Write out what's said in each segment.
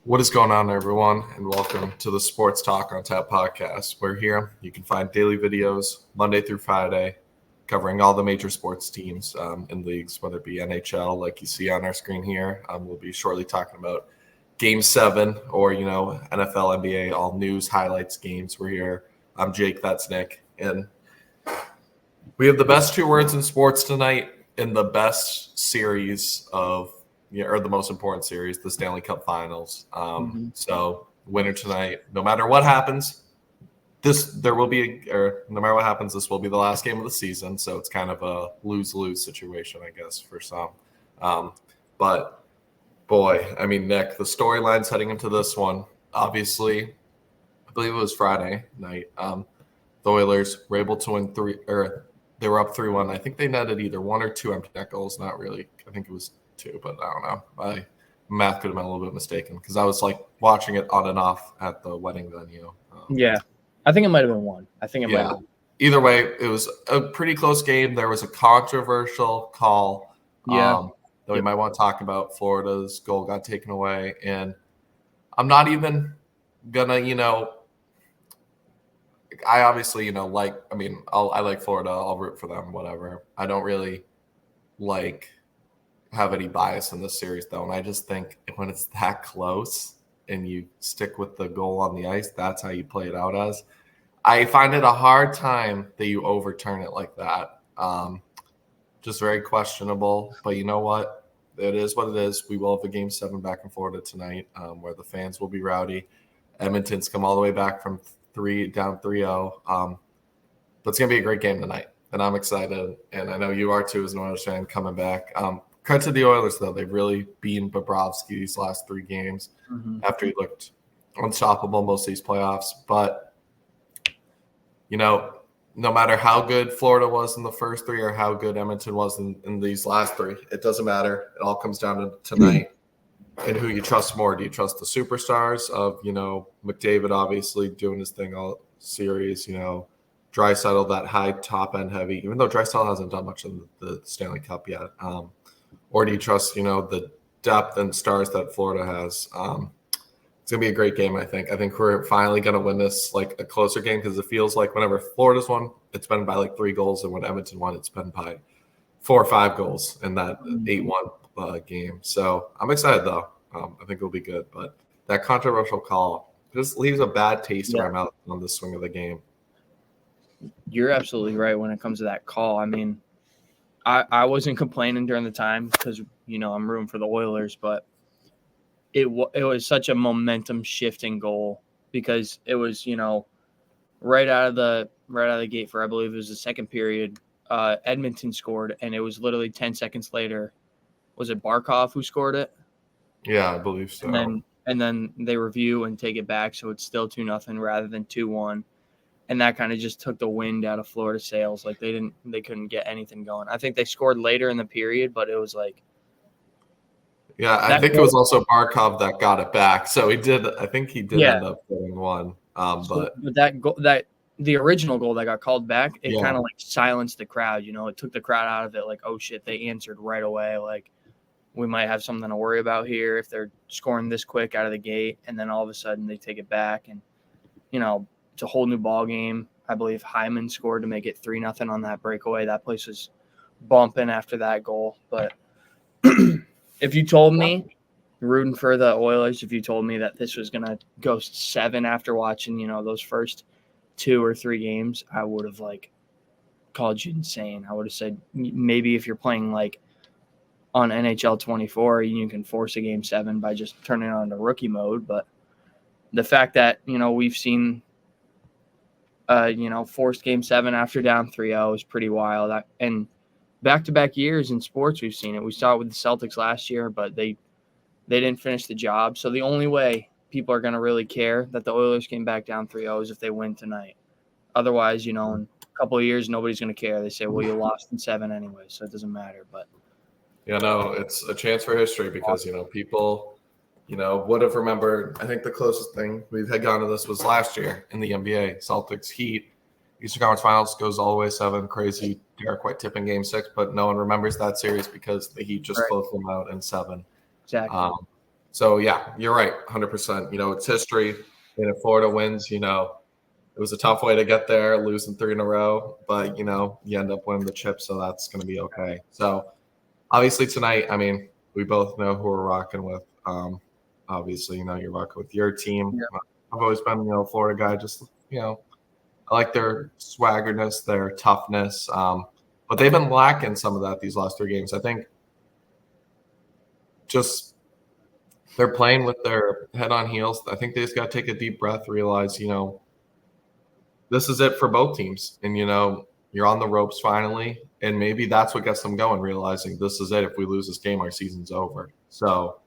What is going on, everyone, and welcome to the Sports Talk on Tap podcast. We're here. You can find daily videos Monday through Friday covering all the major sports teams in leagues, whether it be NHL, like you see on our screen here. We'll be shortly talking about Game 7 or, NFL, NBA, all news, highlights, games. We're here. I'm Jake, that's Nick. And we have the best two words in sports tonight in the best series of or the most important series, the Stanley Cup Finals. So winner tonight, no matter what happens, this will be the last game of the season. So it's kind of a lose-lose situation, I guess, for some. But boy, Nick, the storylines heading into this one, obviously, I believe it was Friday night. The Oilers were able to win they were up 3-1. I think they netted either one or two empty net goals. Not really. I think it was two, but I don't know. My math could have been a little bit mistaken because I was like watching it on and off at the wedding venue. Yeah, I think it might have been one. Might have been. Either way, it was a pretty close game. There was a controversial call that we might want to talk about. Florida's goal got taken away, and I'm not even gonna, I obviously, I like Florida. I'll root for them, whatever. I don't really have any bias in this series, though. And I just think when it's that close and you stick with the goal on the ice, that's how you play it out as. I find it a hard time that you overturn it like that. Just very questionable. But you know what? It is what it is. We will have a Game 7 back in Florida tonight where the fans will be rowdy. Edmonton's come all the way back from down 3-0. But it's going to be a great game tonight. And I'm excited. And I know you are too as an Oilers fan coming back. Credit to the Oilers, though. They've really beaten Bobrovsky these last three games after he looked unstoppable most of these playoffs. But, no matter how good Florida was in the first three or how good Edmonton was in these last three, it doesn't matter. It all comes down to tonight and who you trust more. Do you trust the superstars of, McDavid obviously doing his thing all series, Draisaitl, that high top-end heavy, even though Draisaitl hasn't done much in the Stanley Cup yet. Or do you trust, the depth and stars that Florida has? It's going to be a great game, I think. I think we're finally going to win this like a closer game because it feels like whenever Florida's won, it's been by like 3 goals. And when Edmonton won, it's been by 4 or 5 goals in that 8-1 game. So I'm excited, though. I think it'll be good. But that controversial call just leaves a bad taste in my mouth on the swing of the game. You're absolutely right when it comes to that call. I wasn't complaining during the time because, I'm rooting for the Oilers, but it was such a momentum shifting goal because it was, right out of the gate for, I believe it was the second period, Edmonton scored, and it was literally 10 seconds later. Was it Barkov who scored it? Yeah, I believe so. And then they review and take it back, so it's still 2-0 rather than 2-1. And that kind of just took the wind out of Florida sails. Like they couldn't get anything going. I think they scored later in the period, but it was like. Yeah, I think it was also Barkov that got it back. So I think he did end up getting one. But the original goal that got called back, it kind of like silenced the crowd. It took the crowd out of it. Like, oh shit, they answered right away. Like we might have something to worry about here if they're scoring this quick out of the gate, and then all of a sudden they take it back and it's a whole new ball game. I believe Hyman scored to make it 3-0 on that breakaway. That place was bumping after that goal. But if you told me, rooting for the Oilers, if you told me that this was going to go 7 after watching, those first 2 or 3 games, I would have called you insane. I would have said maybe if you're playing on NHL 24, you can force a Game 7 by just turning it on to rookie mode. But the fact that, we've seen forced Game 7 after down 3-0 is pretty wild. And back-to-back years in sports, we've seen it. We saw it with the Celtics last year, but they didn't finish the job. So the only way people are going to really care that the Oilers came back down 3-0 is if they win tonight. Otherwise, in a couple of years, nobody's going to care. They say, well, you lost in 7 anyway, so it doesn't matter. But it's a chance for history because, people – would have remembered. I think the closest thing we've had gone to this was last year in the NBA. Celtics Heat, Eastern Conference Finals goes all the way 7. Crazy Derek White tipping Game 6, but no one remembers that series because the Heat just closed them out in 7. Exactly. So yeah, you're right, 100%. It's history, and if Florida wins, it was a tough way to get there, losing 3 in a row, but you end up winning the chip, so that's going to be okay. So obviously tonight, I mean, we both know who we're rocking with. Obviously, you're rocking with your team. Yeah. I've always been, Florida guy. Just I like their swaggerness, their toughness. But they've been lacking some of that these last 3 games. I think just they're playing with their head on heels. I think they just got to take a deep breath, realize, this is it for both teams. And, you're on the ropes finally. And maybe that's what gets them going, realizing this is it. If we lose this game, our season's over. So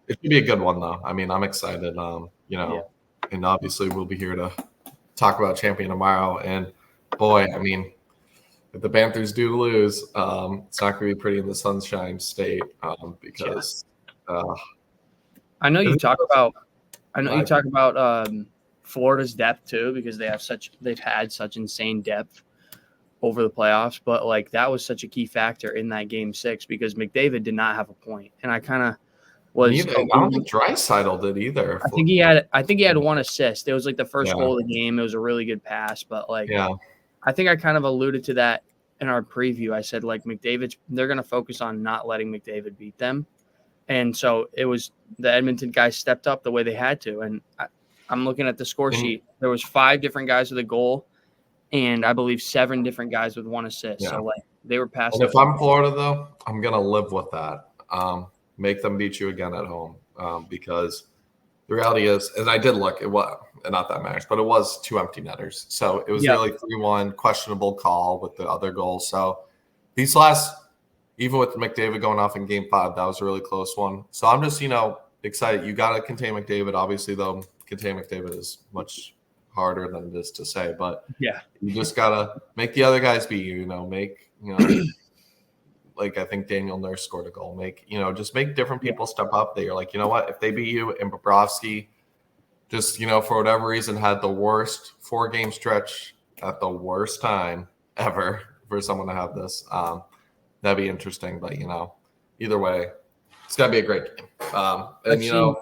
it should be a good one, though. I mean, I'm excited, and obviously we'll be here to talk about champion tomorrow. And, boy, I mean, if the Panthers do lose, it's not going to be pretty in the Sunshine State because I know you talk about Florida's depth too, because they've had such insane depth over the playoffs, but like that was such a key factor in that game 6 because McDavid did not have a point, and I kind of was. I don't think Draisaitl did either. I think he had 1 assist. It was like the first goal of the game. It was a really good pass, but like I think I kind of alluded to that in our preview. I said like they're going to focus on not letting McDavid beat them, and so it was the Edmonton guys stepped up the way they had to, and I'm looking at the score sheet. There was 5 different guys with a goal, and I believe 7 different guys with 1 assist. Yeah. So like they were passing. And if I'm Florida, though, I'm gonna live with that. Make them beat you again at home, because the reality is, and I did look, it was not that matters, but it was 2 empty netters. So it was really 3-1, questionable call with the other goal. So these last, even with McDavid going off in Game 5, that was a really close one. So I'm just excited. You got to contain McDavid. Obviously, though, contain McDavid is much harder than it is to say, but you just gotta make the other guys beat you. Like I think Daniel Nurse scored a goal. Just make different people step up. You're like, you know what? If they beat you, and Bobrovsky just for whatever reason had the worst 4-game stretch at the worst time ever for someone to have this, that'd be interesting. But either way, it's gotta be a great game. And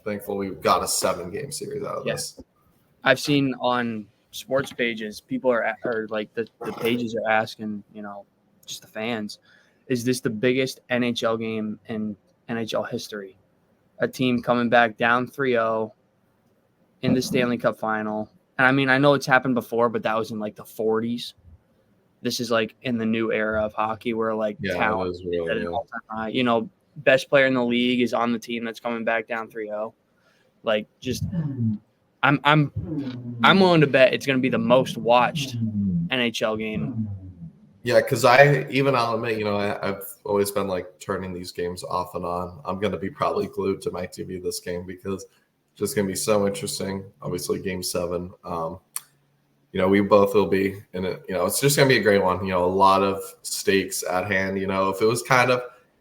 thankfully we've got a 7-game series out of this. I've seen on sports pages, people are like the pages are asking, just the fans, is this the biggest NHL game in NHL history? A team coming back down 3-0 in the Stanley Cup final. And I mean, I know it's happened before, but that was in like the 40s. This is like in the new era of hockey where like talent is really at an all-time high. Best player in the league is on the team that's coming back down 3-0. Like just I'm willing to bet it's going to be the most watched NHL game. Yeah, because I'll admit, I've always been like turning these games off and on. I'm going to be probably glued to my TV this game because it's just going to be so interesting. Obviously, Game 7. We both will be in it. It's just going to be a great one. A lot of stakes at hand. If it was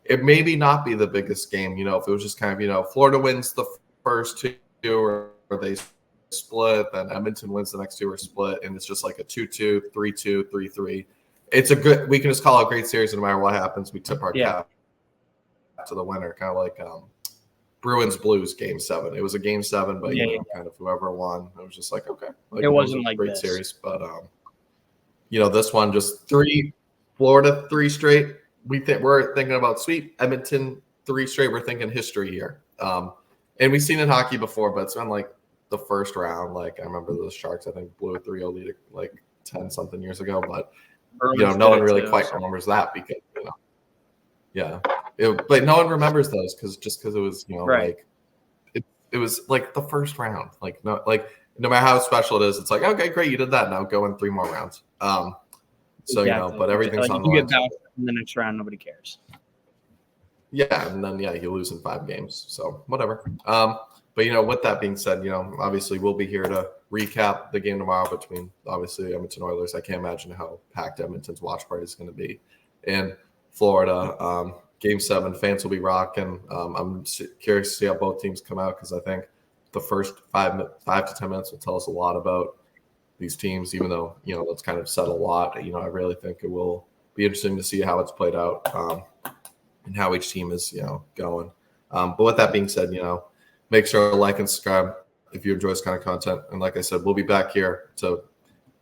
it maybe not be the biggest game. If it was just kind of, Florida wins the first 2 or they split, then Edmonton wins the next 2 or split, and it's just like a 2-2, 3-2, 3-3. It's a good. We can just call it a great series, no matter what happens. We tip our cap to the winner, kind of like Bruins Blues Game 7. It was a Game 7, but kind of whoever won, it was just like okay. It wasn't like a great series, but this one just 3 Florida 3 straight. We're thinking about sweep. Edmonton 3 straight. We're thinking history here. And we've seen it in hockey before, but it's been like the first round. Like I remember the Sharks, I think, blew a 3-0 lead like 10-something years ago, but no one really quite remembers that because but no one remembers those because it was like it was like the first round. Like no matter how special it is, it's like okay, great, you did that. Now go in 3 more rounds. But everything's on the line. You get back in the next round, nobody cares. Yeah, and then you lose in 5 games, so whatever. But with that being said, obviously we'll be here to recap the game tomorrow between obviously Edmonton Oilers. I can't imagine how packed Edmonton's watch party is going to be in Florida. Game 7, fans will be rocking. I'm curious to see how both teams come out because I think the first 5 to 10 minutes will tell us a lot about these teams. Even though it's kind of said a lot, I really think it will be interesting to see how it's played out and how each team is going. But with that being said, make sure to like and subscribe if you enjoy this kind of content. And like I said, we'll be back here to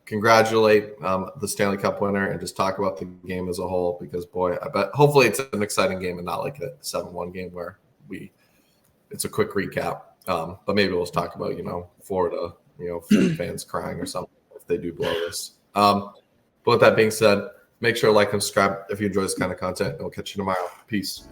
congratulate the Stanley Cup winner and just talk about the game as a whole, because boy, I bet hopefully it's an exciting game and not like a 7-1 game where it's a quick recap. But maybe we'll talk about, Florida, fans crying or something if they do blow this. But with that being said, make sure to like and subscribe if you enjoy this kind of content, and we'll catch you tomorrow. Peace.